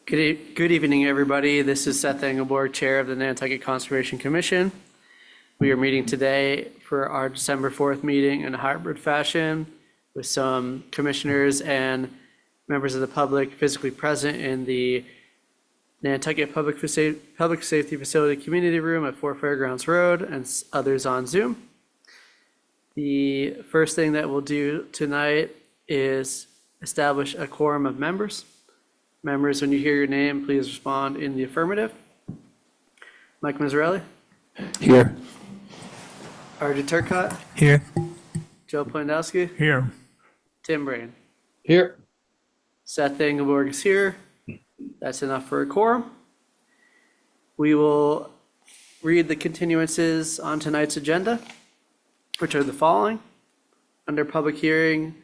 Good evening, everybody. This is Seth Engelborg, Chair of the Nantucket Conservation Commission. We are meeting today for our December 4th meeting in a hybrid fashion with some commissioners and members of the public physically present in the Nantucket Public Safety Facility Community Room at 4 Fairgrounds Road and others on Zoom. The first thing that we'll do tonight is establish a quorum of members. Members, when you hear your name, please respond in the affirmative. Mike Mazzarelli. Here. Arjun Turcott. Here. Joe Plandowski. Here. Tim Brain. Here. Seth Engelborg is here. That's enough for a quorum. We will read the continuances on tonight's agenda, which are the following. Under public hearing,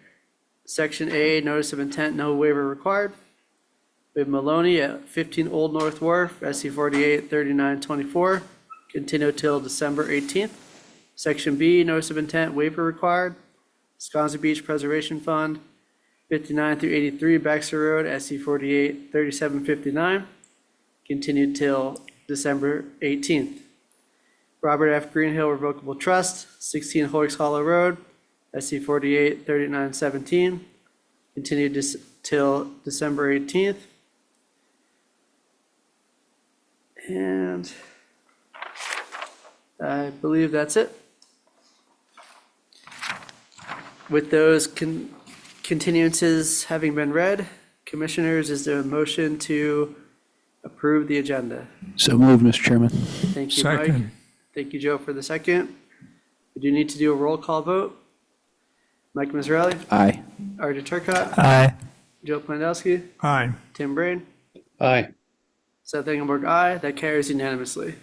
Section A, notice of intent, no waiver required. We have Maloney at 15 Old North Wharf, SC 48 3924, continue till December 18th. Section B, notice of intent, waiver required. Sconset Beach Preservation Fund, 59 through 83 Baxter Road, SC 48 3759, continued till December 18th. Robert F. Greenhill Revocable Trust, 16 Hoyks Hollow Road, SC 48 3917, continued till December 18th. And I believe that's it. With those continuances having been read, commissioners, is there a motion to approve the agenda? So moved, Mr. Chairman. Thank you, Mike. Second. Thank you, Joe, for the second. We do need to do a roll call vote. Mike Mazzarelli, Aye. Arjun Turcott, Aye. Joe Plandowski, Aye. Tim Brain, Aye. Seth Engelborg, aye. That carries unanimously.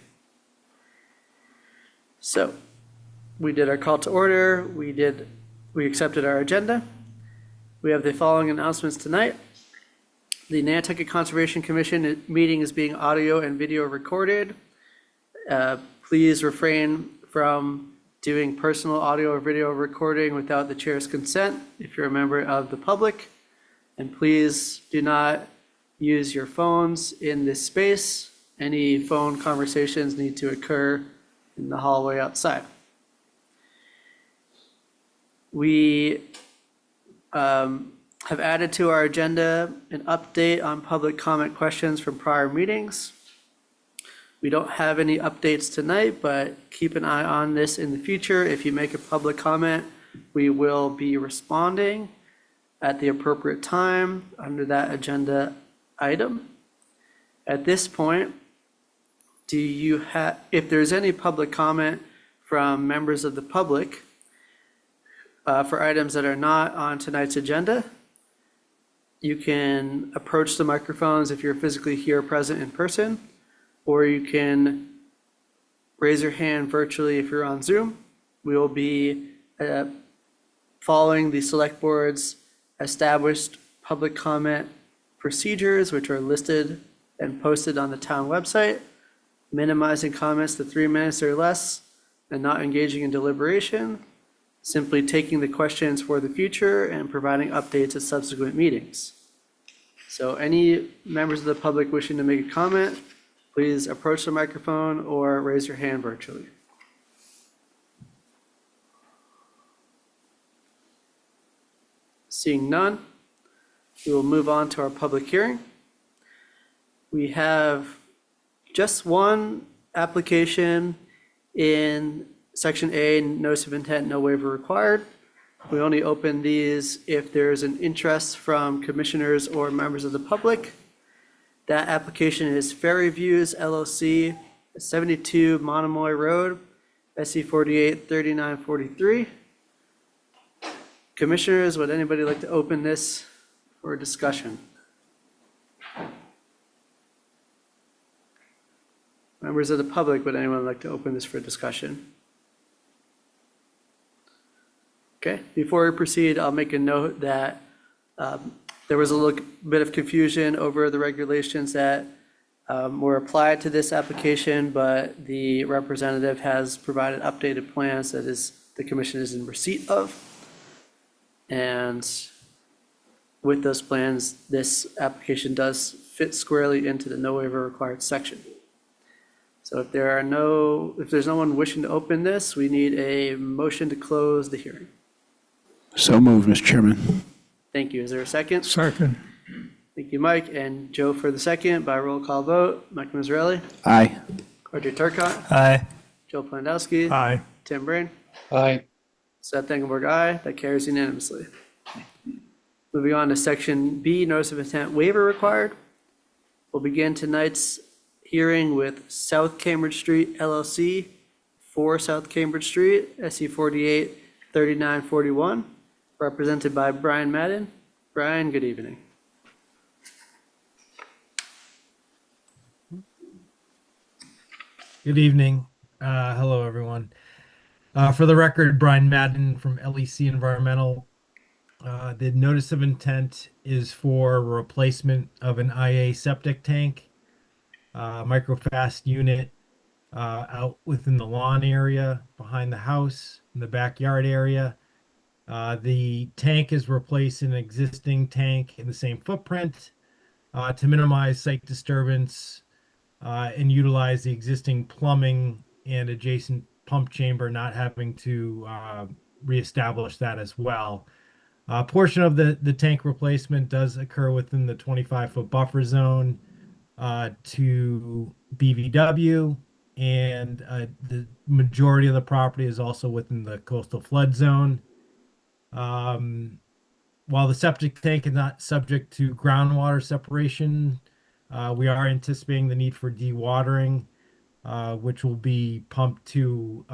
So we did our call to order. We accepted our agenda. We have the following announcements tonight. The Nantucket Conservation Commission meeting is being audio and video recorded. Please refrain from doing personal audio or video recording without the chair's consent if you're a member of the public. And please do not use your phones in this space. Any phone conversations need to occur in the hallway outside. We have added to our agenda an update on public comment questions from prior meetings. We don't have any updates tonight, but keep an eye on this in the future. If you make a public comment, we will be responding at the appropriate time under that agenda item. At this point, if there's any public comment from members of the public for items that are not on tonight's agenda, you can approach the microphones if you're physically here present in person, or you can raise your hand virtually if you're on Zoom. We will be following the select board's established public comment procedures, which are listed and posted on the town website, minimizing comments to 3 minutes or less and not engaging in deliberation, simply taking the questions for the future and providing updates at subsequent meetings. So any members of the public wishing to make a comment, please approach the microphone or raise your hand virtually. Seeing none, we will move on to our public hearing. We have just one application in Section A, notice of intent, no waiver required. We only open these if there's an interest from commissioners or members of the public. That application is Ferry Views LLC, 72 Monomoy Road, SC 48 3943. Commissioners, would anybody like to open this for discussion? Members of the public, would anyone like to open this for discussion? Okay, before we proceed, I'll make a note that there was a little bit of confusion over the regulations that were applied to this application, but the representative has provided updated plans that the commission is in receipt of. And With those plans, this application does fit squarely into the no waiver required section. So if there's no one wishing to open this, we need a motion to close the hearing. So moved, Mr. Chairman. Thank you. Is there a second? Second. Thank you, Mike. And Joe for the second by roll call vote. Mike Mazzarelli, Aye. Roger Turcott, Aye. Joe Plandowski, Aye. Tim Brain, Aye. Seth Engelberg, aye. That carries unanimously. Moving on to section B, notice of intent waiver required. We'll begin tonight's hearing with South Cambridge Street LLC, 4 South Cambridge Street, SE 48 3941, represented by Brian Madden. Brian, good evening. Good evening. Hello, everyone. For the record, Brian Madden from LEC Environmental. The notice of intent is for replacement of an IA septic tank, microfast unit out within the lawn area, behind the house, in the backyard area. The tank is replacing an existing tank in the same footprint to minimize site disturbance and utilize the existing plumbing and adjacent pump chamber, not having to reestablish that as well. A portion of the tank replacement does occur within the 25-foot buffer zone to BVW, and the majority of the property is also within the coastal flood zone. While the septic tank is not subject to groundwater separation, we are anticipating the need for dewatering, which will be pumped to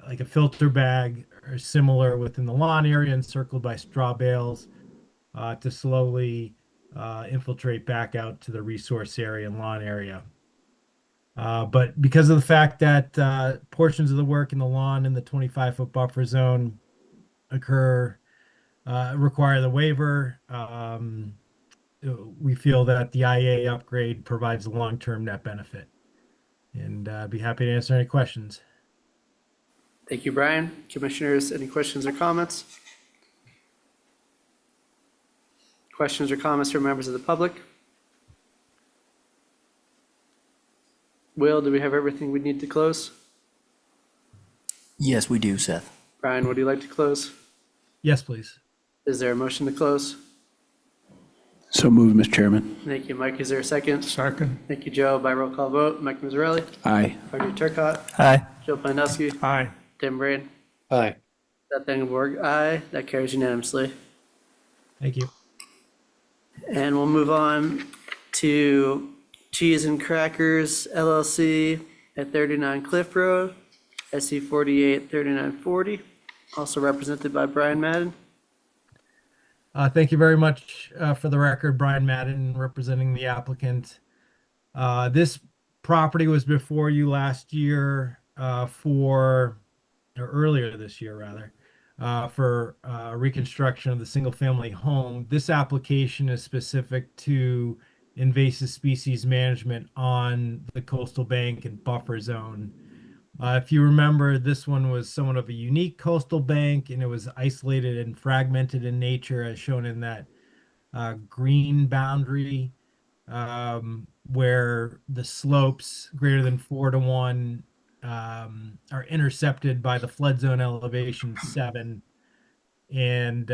like a filter bag or similar within the lawn area, encircled by straw bales to slowly infiltrate back out to the resource area and lawn area. But because of the fact that portions of the work in the lawn in the 25-foot buffer zone require the waiver, we feel that the IA upgrade provides a long-term net benefit. And I'd be happy to answer any questions. Thank you, Brian. Commissioners, any questions or comments? Questions or comments from members of the public? Will, do we have everything we need to close? Yes, we do, Seth. Brian, would you like to close? Yes, please. Is there a motion to close? So moved, Mr. Chairman. Thank you, Mike. Is there a second? Second. Thank you, Joe. By roll call vote, Mike Mazzarelli, Aye. Roger Turcott, Aye. Joe Plandowski, Aye. Tim Brain, Aye. Seth Engelberg, aye. That carries unanimously. Thank you. And we'll move on to Cheese and Crackers LLC at 39 Cliff Road, SE 48 3940, also represented by Brian Madden. Thank you very much. For the record, Brian Madden representing the applicant. This property was before you last year or earlier this year rather, for reconstruction of the single family home. This application is specific to invasive species management on the coastal bank and buffer zone. If you remember, this one was somewhat of a unique coastal bank, and it was isolated and fragmented in nature, as shown in that green boundary, where the slopes greater than 4-to-1 are intercepted by the flood zone elevation 7, and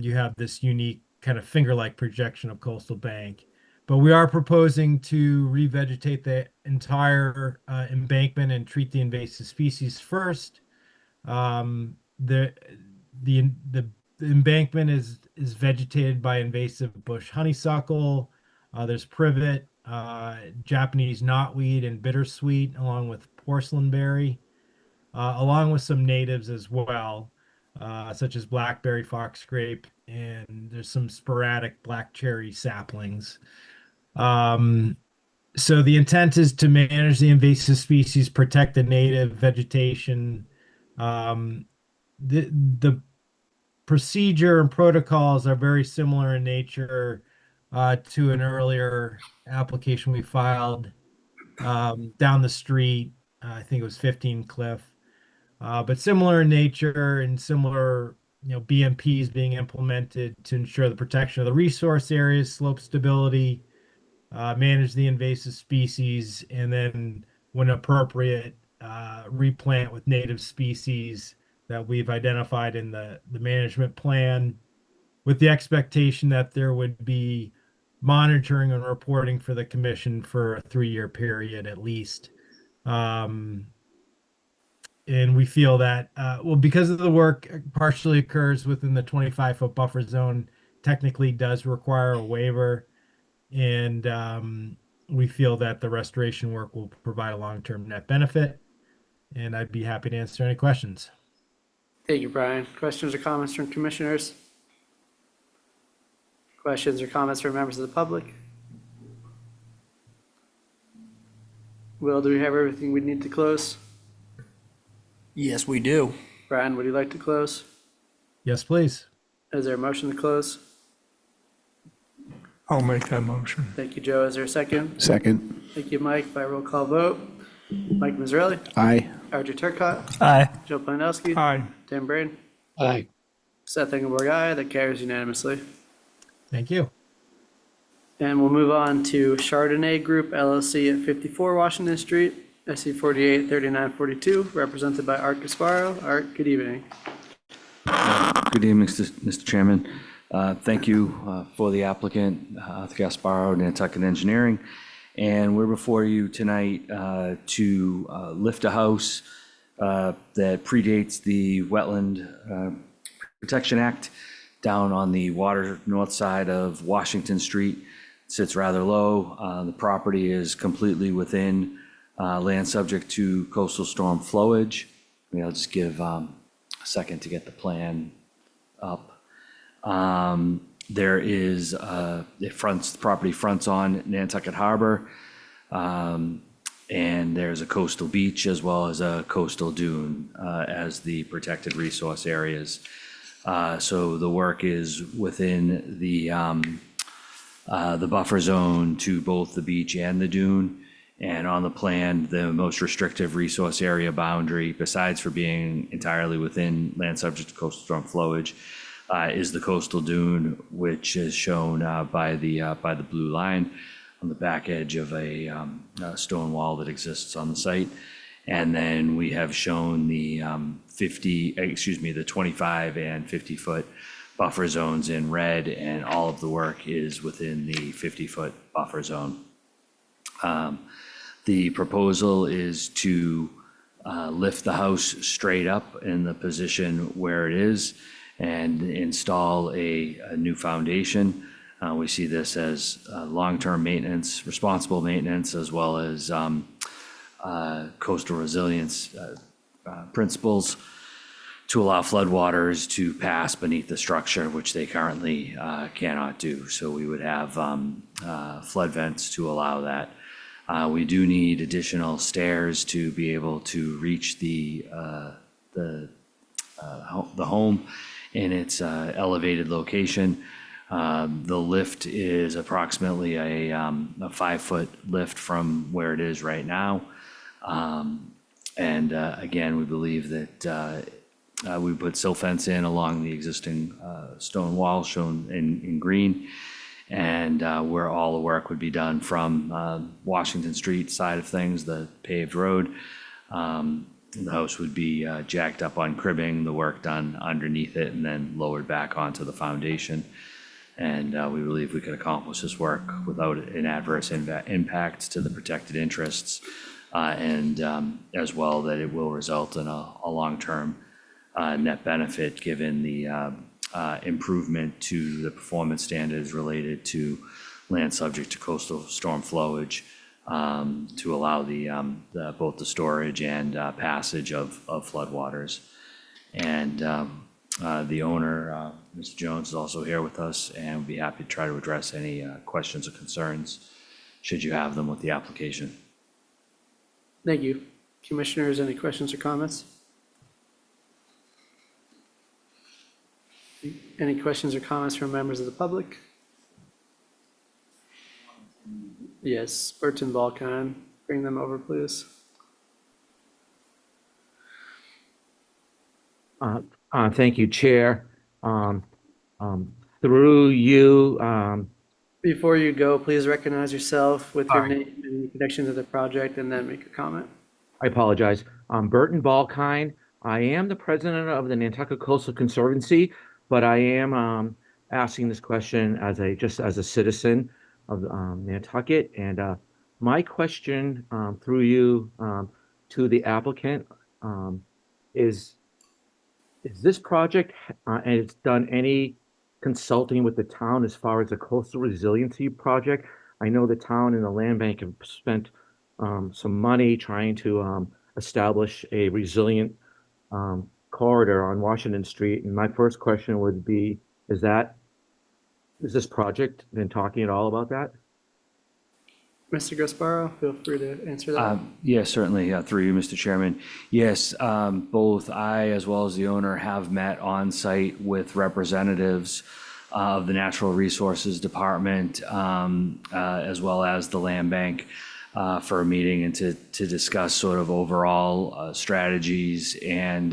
you have this unique kind of finger-like projection of coastal bank. But we are proposing to revegetate the entire embankment and treat the invasive species first. The embankment is vegetated by invasive bush honeysuckle. There's privet, Japanese knotweed, and bittersweet, along with porcelainberry, along with some natives as well, such as blackberry foxgrape, and there's some sporadic black cherry saplings. So the intent is to manage the invasive species, protect the native vegetation. The procedure and protocols are very similar in nature to an earlier application we filed down the street. I think it was 15 Cliff, but similar in nature and similar BMPs being implemented to ensure the protection of the resource areas, slope stability, manage the invasive species, and then, when appropriate, replant with native species that we've identified in the management plan, with the expectation that there would be monitoring and reporting for the commission for a 3-year period at least. And we feel that, because of the work partially occurs within the 25-foot buffer zone, technically does require a waiver. And we feel that the restoration work will provide a long-term net benefit. And I'd be happy to answer any questions. Thank you, Brian. Questions or comments from commissioners? Questions or comments from members of the public? Will, do we have everything we need to close? Yes, we do. Brian, would you like to close? Yes, please. Is there a motion to close? I'll make that motion. Thank you, Joe. Is there a second? Second. Thank you, Mike. By roll call vote. Mike Mazzarelli, Aye. Archie Turcott, Aye. Joe Planowski, Aye. Tim Brain, Aye. Seth Engelberg, aye. That carries unanimously. Thank you. And we'll move on to Chardonnay Group LLC at 54 Washington Street, SC 48 3942, represented by Art Gasparo. Art, good evening. Good evening, Mr. Chairman. Thank you for the applicant, Arthur Gasparo, Nantucket Engineering. And we're before you tonight to lift a house that predates the Wetland Protection Act down on the north side of Washington Street. It sits rather low. The property is completely within land subject to coastal storm flowage. Maybe I'll just give a second to get the plan up. There is the property fronts on Nantucket Harbor, and there's a coastal beach as well as a coastal dune as the protected resource areas. So the work is within the buffer zone to both the beach and the dune. And on the plan, the most restrictive resource area boundary, besides for being entirely within land subject to coastal storm flowage, is the coastal dune, which is shown by the blue line on the back edge of a stone wall that exists on the site. And then we have shown the 25 and 50-foot buffer zones in red, and all of the work is within the 50-foot buffer zone. The proposal is to lift the house straight up in the position where it is and install a new foundation. We see this as long-term maintenance, responsible maintenance, as well as coastal resilience principles to allow floodwaters to pass beneath the structure, which they currently cannot do. So we would have flood vents to allow that. We do need additional stairs to be able to reach the home in its elevated location. The lift is approximately a 5-foot lift from where it is right now. And again, we believe that we put sill fence in along the existing stone wall shown in green, and where all the work would be done from Washington Street side of things, the paved road. The house would be jacked up on cribbing, the work done underneath it, and then lowered back onto the foundation. And we believe we could accomplish this work without an adverse impact to the protected interests, and as well that it will result in a long-term net benefit given the improvement to the performance standards related to land subject to coastal storm flowage, to allow both the storage and passage of floodwaters. And the owner, Mr. Jones, is also here with us, and would be happy to try to address any questions or concerns should you have them with the application. Thank you. Commissioners, any questions or comments? Any questions or comments from members of the public? Yes, Burton Balkan, bring them over, please. Thank you, Chair. um, through you, Before you go, please recognize yourself with your Sorry. name and your connection to the project, and then make a comment. I apologize. Burton Balkine. I am the president of the Nantucket Coastal Conservancy, but I am asking this question just as a citizen of Nantucket. And my question through you to the applicant is this project and it's done any consulting with the town as far as a coastal resiliency project? I know the town and the land bank have spent some money trying to establish a resilient corridor on Washington Street. And my first question would be, is this project been talking at all about that? Mr. Gasparo, feel free to answer that. Yes, certainly, through you, Mr. Chairman. Yes, both I as well as the owner have met on site with representatives of the Natural Resources Department, as well as the Land Bank, for a meeting and to discuss sort of overall strategies and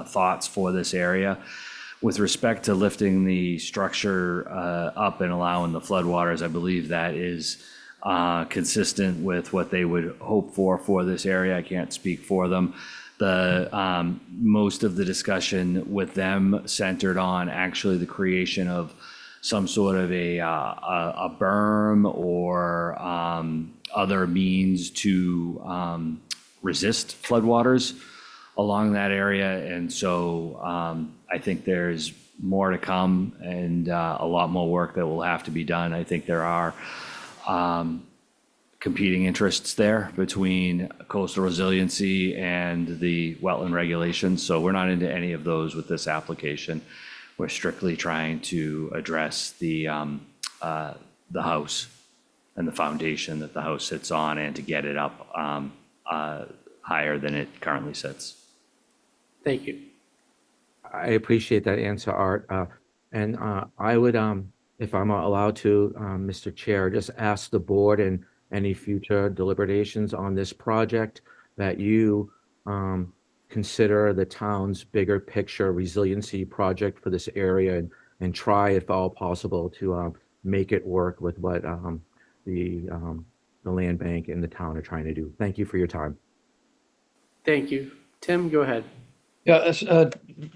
thoughts for this area. With respect to lifting the structure up and allowing the floodwaters, I believe that is consistent with what they would hope for this area. I can't speak for them. The most of the discussion with them centered on actually the creation of some sort of a berm or other means to resist floodwaters along that area. And so I think there's more to come and a lot more work that will have to be done. I think there are competing interests there between coastal resiliency and the wetland regulations. So we're not into any of those with this application. We're strictly trying to address the house and the foundation that the house sits on, and to get it up higher than it currently sits. Thank you. I appreciate that answer, Art. And I would, if I'm allowed to, Mr. Chair, just ask the board and any future deliberations on this project that you consider the town's bigger picture resiliency project for this area, and try, if all possible, to make it work with what the land bank and the town are trying to do. Thank you for your time. Thank you. Tim, go ahead. Yeah,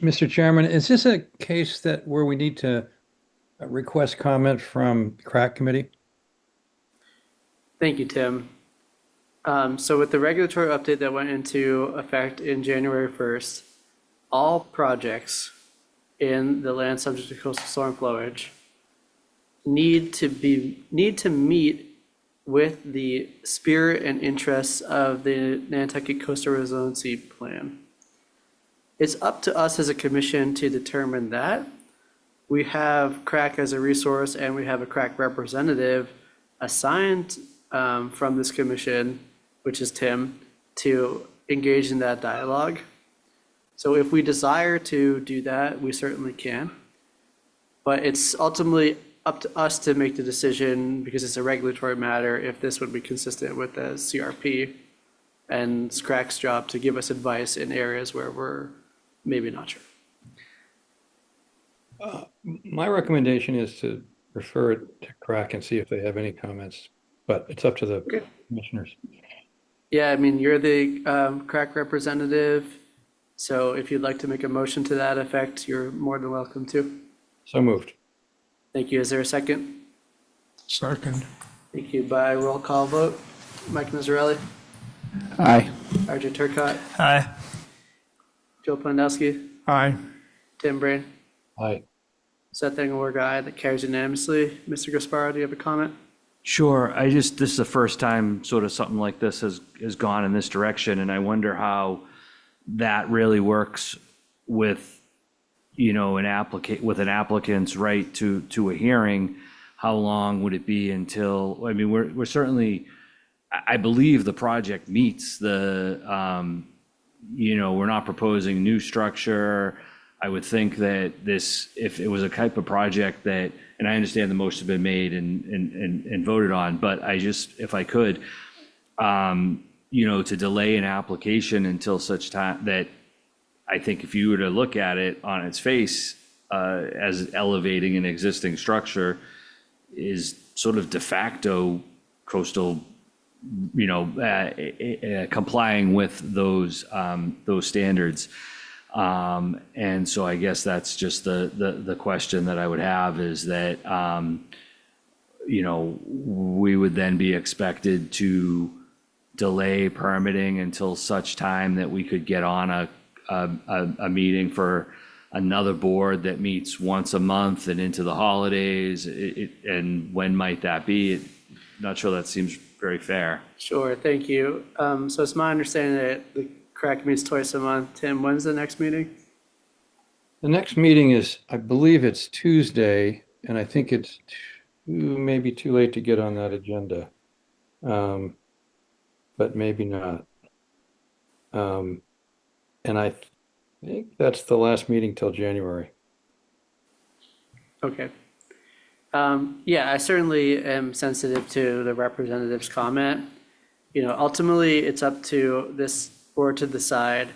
Mr. Chairman, is this a case where we need to request comment from the CRAC committee? Thank you, Tim. So with the regulatory update that went into effect in January 1st, all projects in the land subject to coastal storm flowage need to meet with the spirit and interests of the Nantucket Coastal Resiliency Plan. It's up to us as a commission to determine that. We have CRAC as a resource, and we have a CRAC representative assigned from this commission, which is Tim, to engage in that dialogue. So if we desire to do that, we certainly can. But it's ultimately up to us to make the decision, because it's a regulatory matter, if this would be consistent with the CRP, and it's CRAC's job to give us advice in areas where we're maybe not sure. My recommendation is to refer it to CRAC and see if they have any comments, but it's up to the commissioners. Yeah, I mean, you're the CRAC representative, so if you'd like to make a motion to that effect, you're more than welcome to. So moved. Thank you. Is there a second? Second. Thank you. By roll call vote, Mike Nazarelli, Aye. RJ Turcott, Aye. Joe Plandowski, Aye. Tim Brain, Aye. Seth Engelberg, aye. That carries unanimously. Mr. Gasparo, do you have a comment? Sure. This is the first time sort of something like this has gone in this direction, and I wonder how that really works with, an applicant's right to a hearing. How long would it be until, I mean, we're certainly, I believe the project meets the, we're not proposing new structure. I would think that this, if it was a type of project that, and I understand the motion has been made and voted on, but I just, if I could, to delay an application until such time that, I think if you were to look at it on its face, as elevating an existing structure is sort of de facto coastal, complying with those standards. And so I guess that's just the question that I would have is that, we would then be expected to delay permitting until such time that we could get on a meeting for another board that meets once a month and into the holidays. And when might that be? Not sure that seems very fair. Sure, thank you. So it's my understanding that the CRAC meets twice a month. Tim, when's the next meeting? The next meeting is, I believe it's Tuesday, and I think it's maybe too late to get on that agenda. But maybe not. And I think that's the last meeting till January. Okay. Yeah, I certainly am sensitive to the representative's comment. Ultimately, it's up to this board to decide.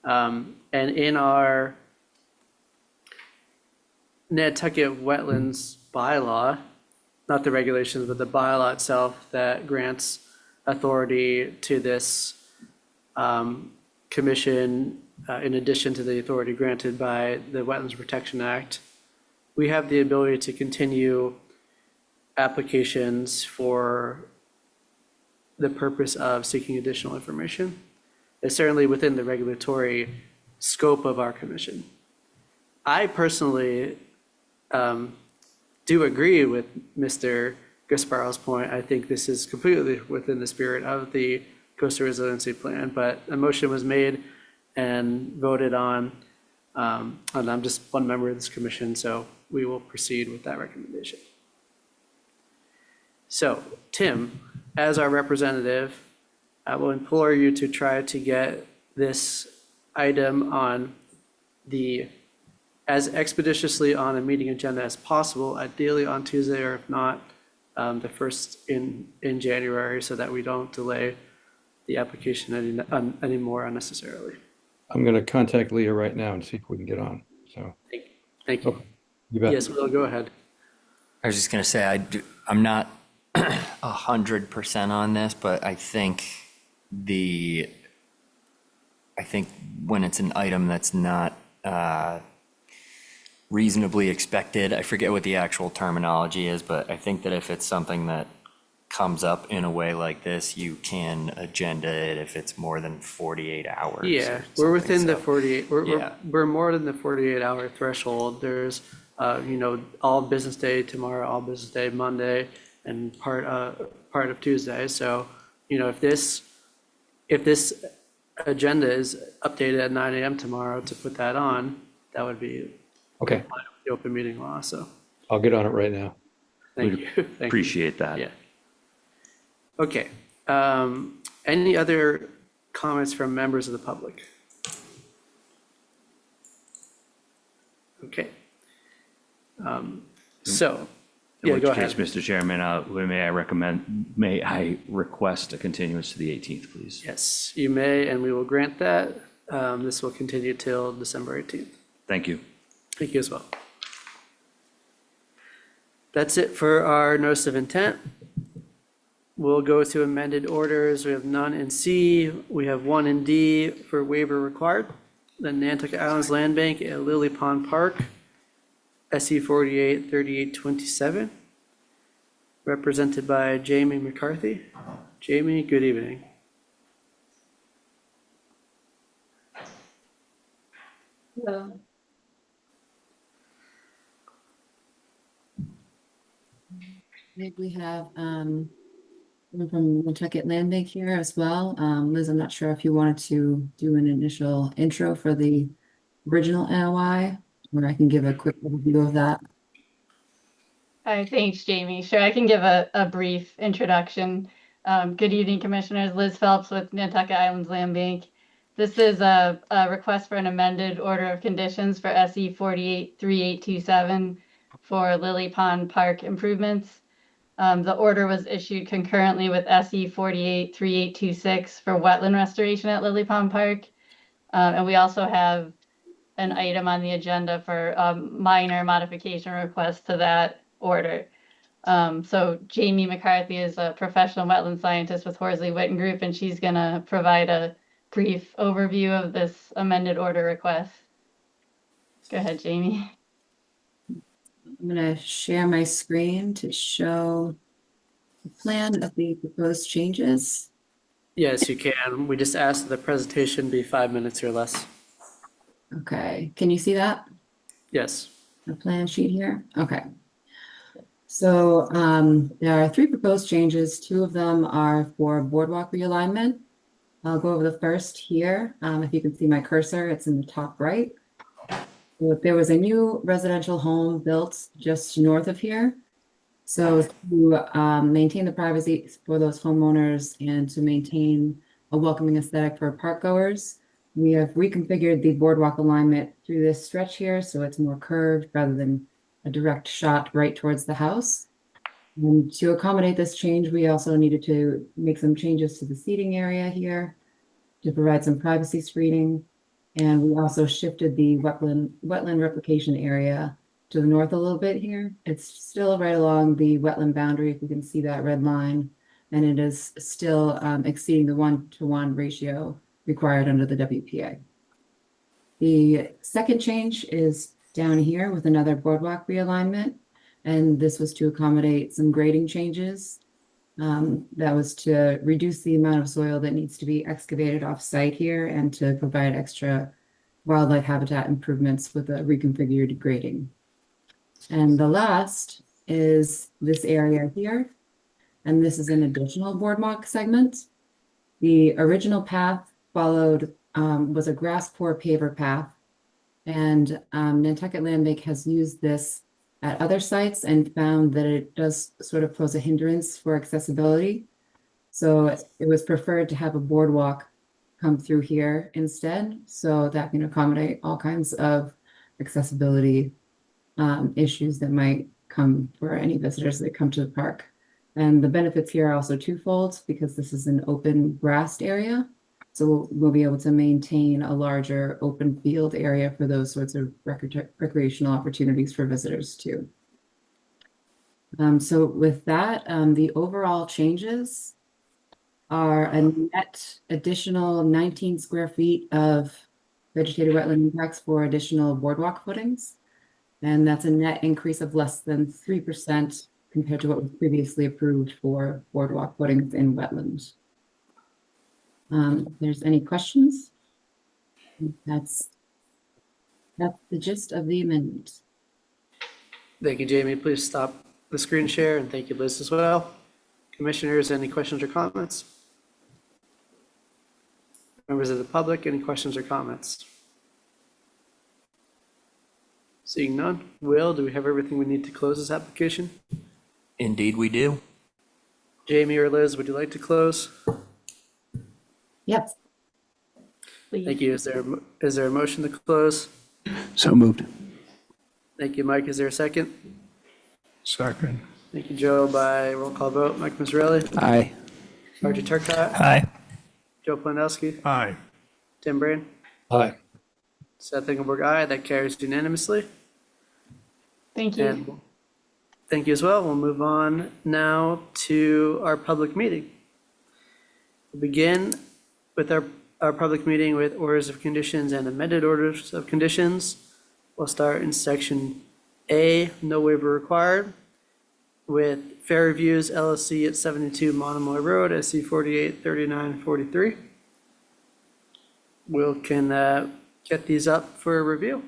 And in our Nantucket wetlands bylaw, not the regulations, but the bylaw itself that grants authority to this commission, in addition to the authority granted by the Wetlands Protection Act, we have the ability to continue applications for the purpose of seeking additional information. It's certainly within the regulatory scope of our commission. I personally do agree with Mr. Gasparo's point. I think this is completely within the spirit of the Coastal Resiliency Plan, but a motion was made and voted on, and I'm just one member of this commission, so we will proceed with that recommendation. So, Tim, as our representative, I will implore you to try to get this item on as expeditiously on a meeting agenda as possible, ideally on Tuesday, or if not, the first in January, so that we don't delay the application any more unnecessarily. I'm going to contact Leah right now and see if we can get on. So, Thank you. you bet. Yes, Will, go ahead. I was just gonna say, I'm not 100% on this, but I think when it's an item that's not reasonably expected, I forget what the actual terminology is, but I think that if it's something that comes up in a way like this, you can agenda it if it's more than 48 hours. Yeah, or we're something. within the So, 48, yeah. we're more than the 48-hour threshold. There's, all business day tomorrow, all business day Monday, and part of Tuesday. So, if this agenda is updated at 9 a.m. tomorrow to put that on, that would be Okay, the open meeting law. So, I'll get on it right now. thank you. Thank you. Appreciate that. Yeah. Okay. Any other comments from members of the public? Okay. So, In yeah, which go case, ahead. Mr. Chairman, may I request a continuance to the 18th, please? Yes, you may, and we will grant that. This will continue till December 18th. Thank you. Thank you as well. That's it for our notice of intent. We'll go to amended orders. We have none in C. We have one in D for waiver required. The Nantucket Islands Land Bank at Lily Pond Park, SE 483827, represented by Jamie McCarthy. Jamie, good evening. Hello. We have someone from Nantucket Land Bank here as well. Liz, I'm not sure if you wanted to do an initial intro for the original NOI, or I can give a quick overview of that. Hi, thanks, Jamie. Sure, I can give a brief introduction. Good evening, Commissioners. Liz Phelps with Nantucket Islands Land Bank. This is a request for an amended order of conditions for SE 483827 for Lily Pond Park improvements. The order was issued concurrently with SE 483826 for wetland restoration at Lily Pond Park. And we also have an item on the agenda for a minor modification request to that order. So Jamie McCarthy is a professional wetland scientist with Horsley Witten Group, and she's gonna provide a brief overview of this amended order request. Go ahead, Jamie. I'm gonna share my screen to show the plan of the proposed changes. Yes, you can. We just asked that the presentation be 5 minutes or less. Okay, can you see that? Yes. The plan sheet here? Okay. So there are 3 proposed changes. 2 of them are for boardwalk realignment. I'll go over the first here. If you can see my cursor, it's in the top right. So there was a new residential home built just north of here. So to maintain the privacy for those homeowners and to maintain a welcoming aesthetic for park goers, we have reconfigured the boardwalk alignment through this stretch here, so it's more curved rather than a direct shot right towards the house. And to accommodate this change, we also needed to make some changes to the seating area here to provide some privacy screening. And we also shifted the wetland replication area to the north a little bit here. It's still right along the wetland boundary, if you can see that red line, and it is still exceeding the 1-to-1 ratio required under the WPA. The second change is down here with another boardwalk realignment, and this was to accommodate some grading changes. That was to reduce the amount of soil that needs to be excavated off-site here and to provide extra wildlife habitat improvements with a reconfigured grading. And the last is this area here, and this is an additional boardwalk segment. The original path followed was a grass poor paver path, and Nantucket Land Bank has used this at other sites and found that it does sort of pose a hindrance for accessibility. So it was preferred to have a boardwalk come through here instead, so that can accommodate all kinds of accessibility issues that might come for any visitors that come to the park. And the benefits here are also twofold because this is an open grassed area. So we'll be able to maintain a larger open field area for those sorts of recreational opportunities for visitors too. So with that, the overall changes are a net additional 19 square feet of vegetated wetland impacts for additional boardwalk footings. And that's a net increase of less than 3% compared to what was previously approved for boardwalk footings in wetlands. If there's any questions, that's the gist of the amendment. Thank you, Jamie. Please stop the screen share, and thank you, Liz, as well. Commissioners, any questions or comments? Members of the public, any questions or comments? Seeing none. Will, do we have everything we need to close this application? Indeed, we do. Jamie or Liz, would you like to close? Yep. Please. Thank you. Is there a motion to close? So moved. Thank you, Mike. Is there a second? Second. Thank you, Joe. By roll call vote, Mike Mazzarelli, Aye. Archie Turcott, Aye. Joe Planowski, Aye. Tim Brain, Aye. Seth Engelberg, aye. That carries unanimously. Thank you. And thank you as well. We'll move on now to our public meeting. We'll begin with our public meeting with orders of conditions and amended orders of conditions. We'll start in section A, no waiver required, with Fair Reviews LLC at 72 Monomoy Road, SC 483943. Will can get these up for review.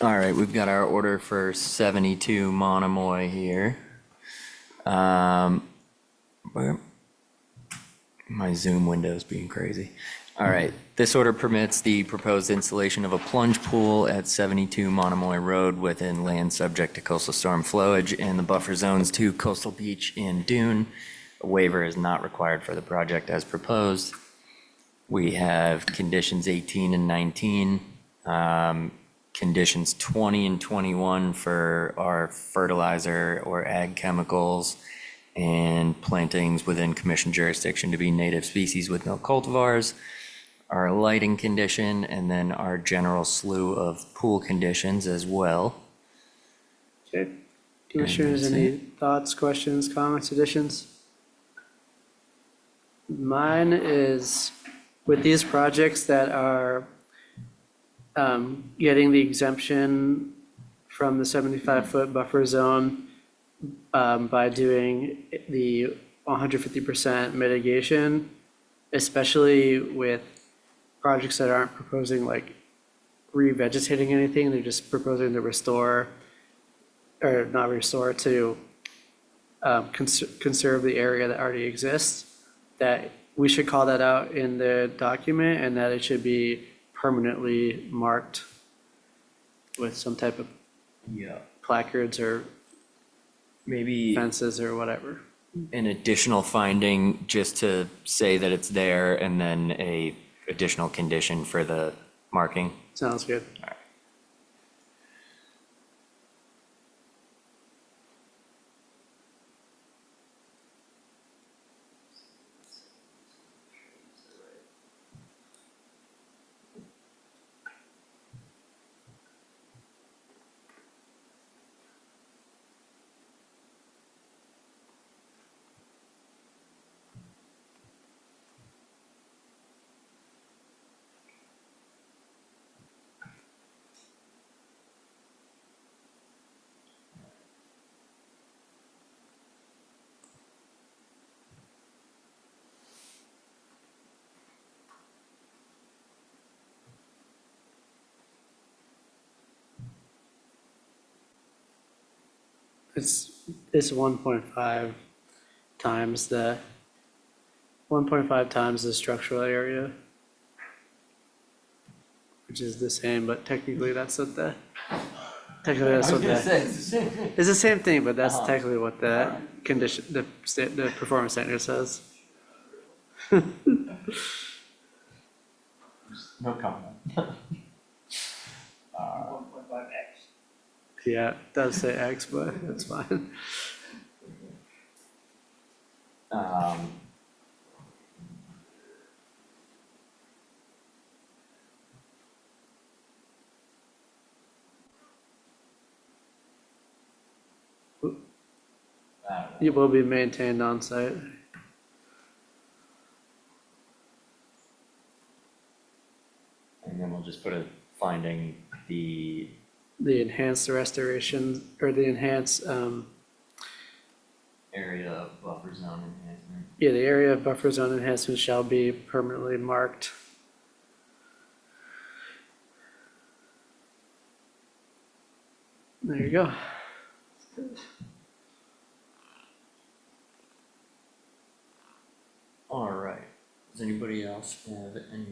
All right, we've got our order for 72 Monomoy here. My Zoom window's being crazy. All right, this order permits the proposed installation of a plunge pool at 72 Monomoy Road within land subject to coastal storm flowage and the buffer zones to Coastal Beach and Dune. A waiver is not required for the project as proposed. We have conditions 18 and 19. Conditions 20 and 21 for our fertilizer or ag chemicals and plantings within commission jurisdiction to be native species with no cultivars. Our lighting condition, and then our general slew of pool conditions as well. Okay. Commissioners, that's any thoughts, questions, comments, additions? Mine is with these projects that are getting the exemption from the 75-foot buffer zone by doing the 150% mitigation, especially with projects that aren't proposing like revegetating anything, they're just proposing to restore, or not restore, to conserve the area that already exists, that we should call that out in the document and that it should be permanently marked with some type of placards or Maybe fences or whatever. an additional finding just to say that it's there and then a additional condition for the marking. Sounds good. It's 1.5 times the 1.5 times the structural area, which is the same, but technically that's what the it's the same thing, but that's technically what the condition, the performance standard says. No comment. Yeah, it does say X, but that's fine. It will be maintained on site. And then we'll just put a finding the enhanced restoration, or the enhanced, area of buffer zone enhancement. yeah, the area of buffer zone enhancement shall be permanently marked. There you go. All right. Does anybody else have any?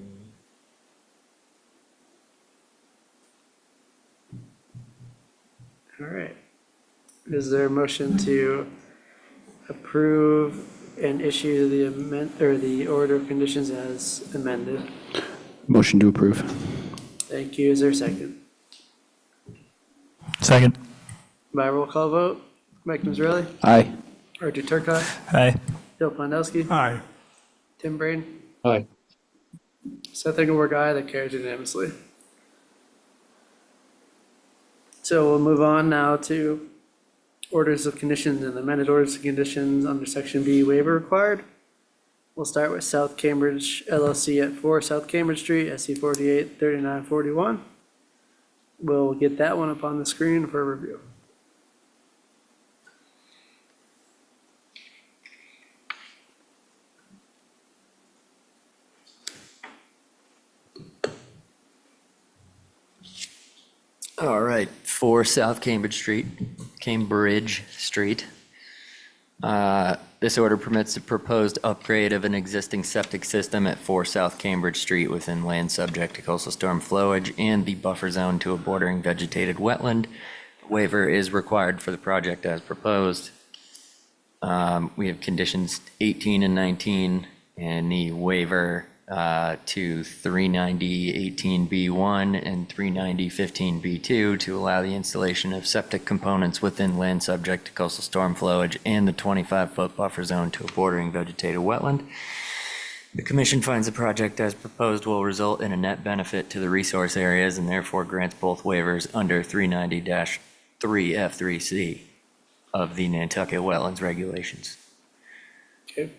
All right. Is there a motion to approve and issue the the order of conditions as amended? Motion to approve. Thank you. Is there a second? Second. By roll call vote, Mike Mazzarelli, Aye. Artur Turcott, Aye. Bill Pondowski, Aye. Tim Brain, Aye. Seth Engelberg, aye. That carries unanimously. So we'll move on now to orders of conditions and amended orders of conditions under section B, waiver required. We'll start with South Cambridge LLC at 4 South Cambridge Street, SC 48 3941. We'll get that one up on the screen for review. All right, 4 South Cambridge Street, Cambridge Street. This order permits the proposed upgrade of an existing septic system at 4 South Cambridge Street within land subject to coastal storm flowage and the buffer zone to a bordering vegetated wetland. Waiver is required for the project as proposed. We have conditions 18 and 19 and the waiver to 390-18B1 and 390-15B2 to allow the installation of septic components within land subject to coastal storm flowage and the 25-foot buffer zone to a bordering vegetative wetland. The commission finds the project as proposed will result in a net benefit to the resource areas and therefore grants both waivers under 390-3F3C of the Nantucket Wetlands Regulations. Okay.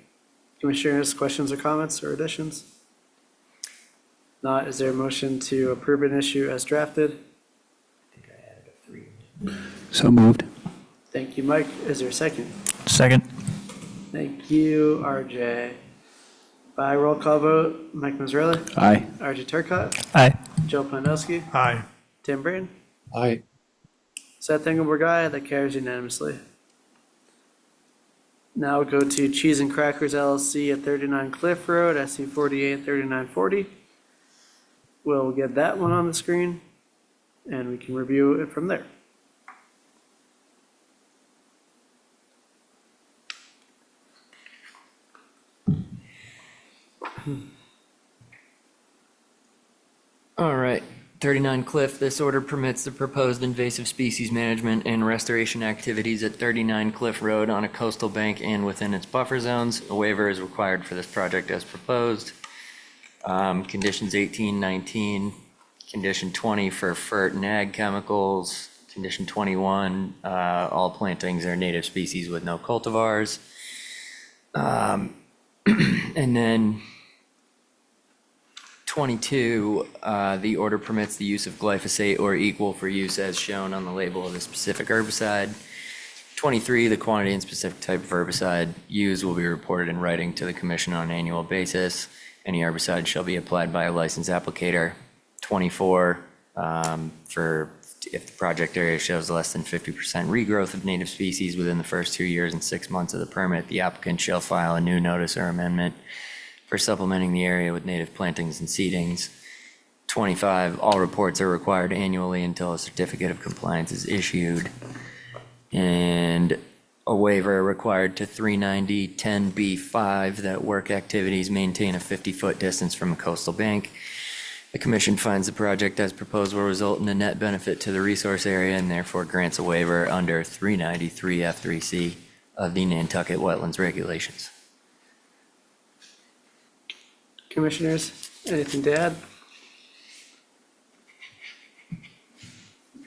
Commissioners, questions or comments or additions? Not, is there a motion to approve an issue as drafted? I think I added a 3. So moved. Thank you, Mike. Is there a second? Second. Thank you, RJ. By roll call vote, Mike Mazzarelli, Aye. RJ Turcott, Aye. Joe Pandowski, Aye. Tim Braden, Aye. Seth Engelberg, aye. That carries unanimously. Now we'll go to Cheese and Crackers LLC at 39 Cliff Road, SC 48 3940. We'll get that one on the screen and we can review it from there. All right, 39 Cliff, this order permits the proposed invasive species management and restoration activities at 39 Cliff Road on a coastal bank and within its buffer zones. A waiver is required for this project as proposed. Conditions 18, 19, condition 20 for FERT and ag chemicals, condition 21, all plantings are native species with no cultivars. And then 22, the order permits the use of glyphosate or equal for use as shown on the label of the specific herbicide. 23, the quantity and specific type of herbicide used will be reported in writing to the commission on an annual basis. Any herbicide shall be applied by a licensed applicator. 24, for if the project area shows less than 50% regrowth of native species within the first 2 years and 6 months of the permit, the applicant shall file a new notice or amendment for supplementing the area with native plantings and seedings. 25, all reports are required annually until a certificate of compliance is issued. And a waiver required to 390-10B5 that work activities maintain a 50-foot distance from a coastal bank. The commission finds the project as proposed will result in a net benefit to the resource area and therefore grants a waiver under 393F3C of the Nantucket Wetlands Regulations. Commissioners, anything to add?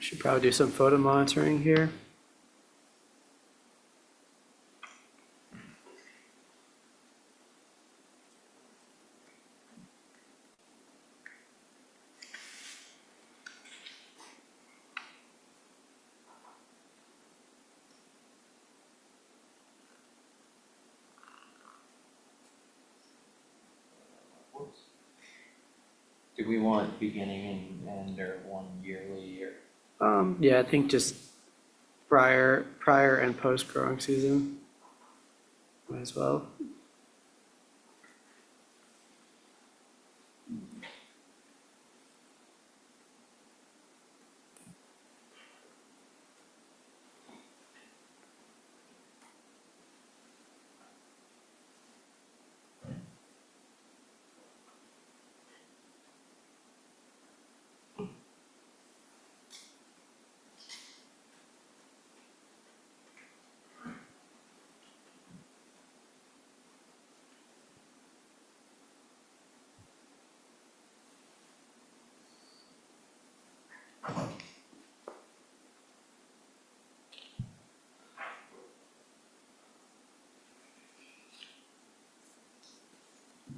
Should probably do some photo monitoring here. Do we want beginning and end or one yearly or? Yeah, I think just prior and post growing season. Might as well.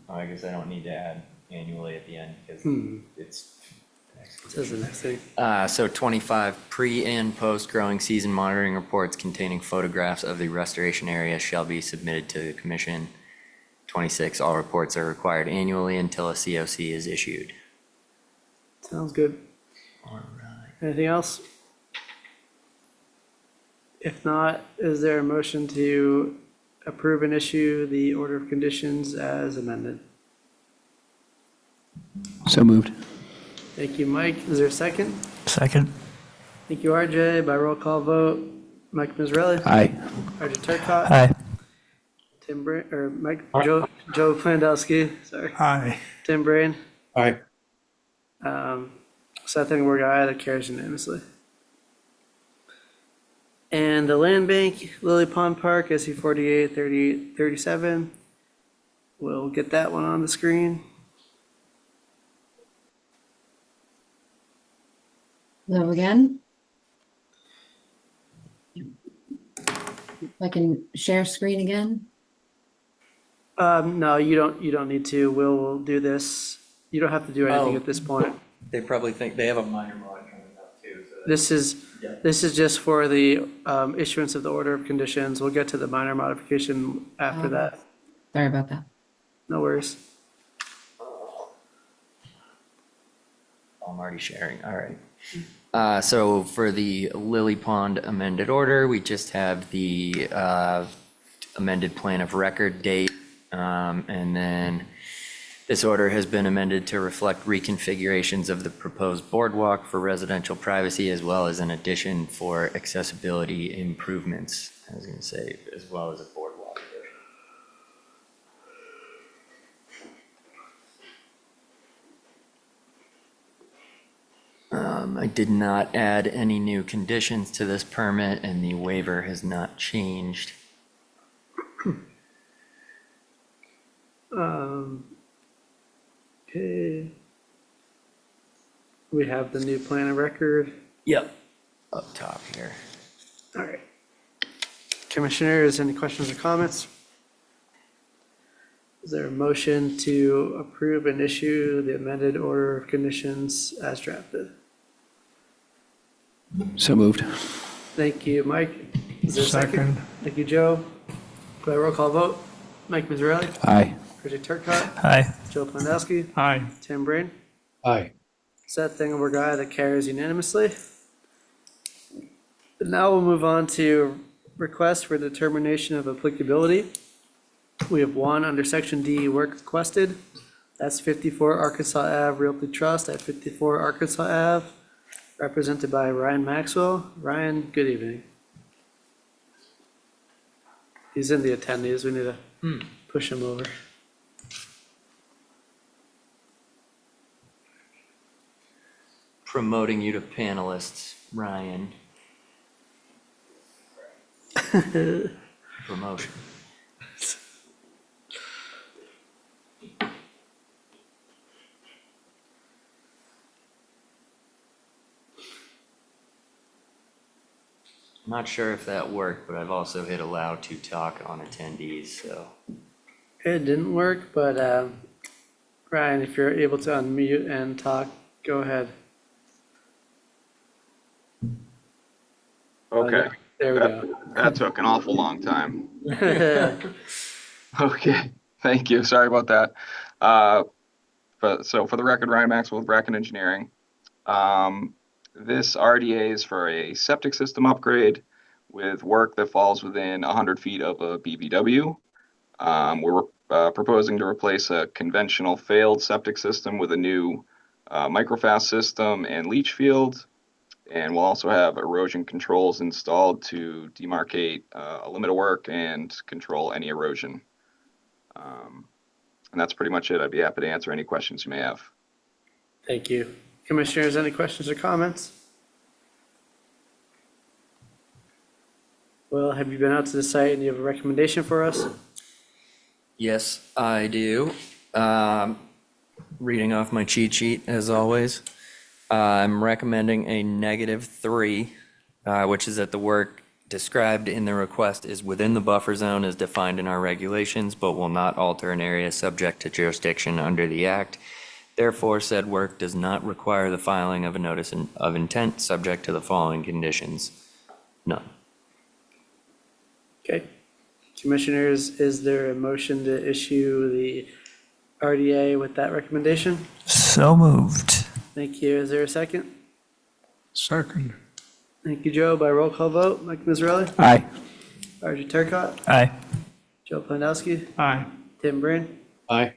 I guess I don't need to add annually at the end because it's. This is the next thing. So 25, pre and post growing season monitoring reports containing photographs of the restoration area shall be submitted to the commission. 26, all reports are required annually until a COC is issued. Sounds good. All right. Anything else? If not, is there a motion to approve and issue the order of conditions as amended? So moved. Thank you, Mike. Is there a second? Second. Thank you, RJ. By roll call vote, Mike Mazzarelli, Aye. RJ Turcott, Aye. Tim Brain, or Joe Plandowski, sorry, Aye. Tim Brain, Aye. Seth Engelberg, aye, that carries unanimously. And the Land Bank, Lily Pond Park, SC 48, 38, 37. We'll get that one on the screen. Hello again. I can share screen again. No, you don't need to. We'll do this. You don't have to do anything Oh. at this point. They probably think they have a minor mod coming up too. So This is, Yeah. this is just for the issuance of the order of conditions. We'll get to the minor modification after that. Sorry about that. No worries. I'm already sharing. All right. So for the Lily Pond amended order, we just have the amended plan of record date. And then this order has been amended to reflect reconfigurations of the proposed boardwalk for residential privacy, as well as an addition for accessibility improvements. I was going to say, as well as a boardwalk addition. I did not add any new conditions to this permit, and the waiver has not changed. Okay. We have the new plan of record. Yep. Up top here. All right. Commissioners, any questions or comments? Is there a motion to approve and issue the amended order of conditions as drafted? So moved. Thank you, Mike. Is there a second? Thank you, Joe. By roll call vote, Mike Mazzarelli, Aye. Richard Turcott, Aye. Joe Plandowski, Aye. Tim Brain, Aye. Seth Engelberg, aye, that carries unanimously. Now we'll move on to requests for determination of applicability. We have one under section D, work requested. That's 54 Arkansas Ave Realty Trust at 54 Arkansas Ave, represented by Ryan Maxwell. Ryan, good evening. He's in the attendees. We need to push him over. Promoting you to panelists, Ryan. Promotion. I'm not sure if that worked, but I've also hit allow to talk on attendees, so. It didn't work, but Ryan, if you're able to unmute and talk, go ahead. Okay, There we go. that took an awful long time. Okay, thank you. Sorry about that. So for the record, Ryan Maxwell with Bracken Engineering. This RDA is for a septic system upgrade with work that falls within 100 feet of a BBW. We're proposing to replace a conventional failed septic system with a new microfast system and leach field. And we'll also have erosion controls installed to demarcate a limit of work and control any erosion. And that's pretty much it. I'd be happy to answer any questions you may have. Thank you. Commissioners, any questions or comments? Well, have you been out to the site and you have a recommendation for us? Yes, I do. Reading off my cheat sheet as always. I'm recommending a -3, which is that the work described in the request is within the buffer zone as defined in our regulations, but will not alter an area subject to jurisdiction under the act. Therefore, said work does not require the filing of a notice of intent subject to the following conditions. None. Okay. Commissioners, is there a motion to issue the RDA with that recommendation? So moved. Thank you. Is there a second? Second. Thank you, Joe. By roll call vote, Mike Mazzarelli, Aye. Archie Turcott, Aye. Joe Plandowski, Aye. Tim Brain, Aye.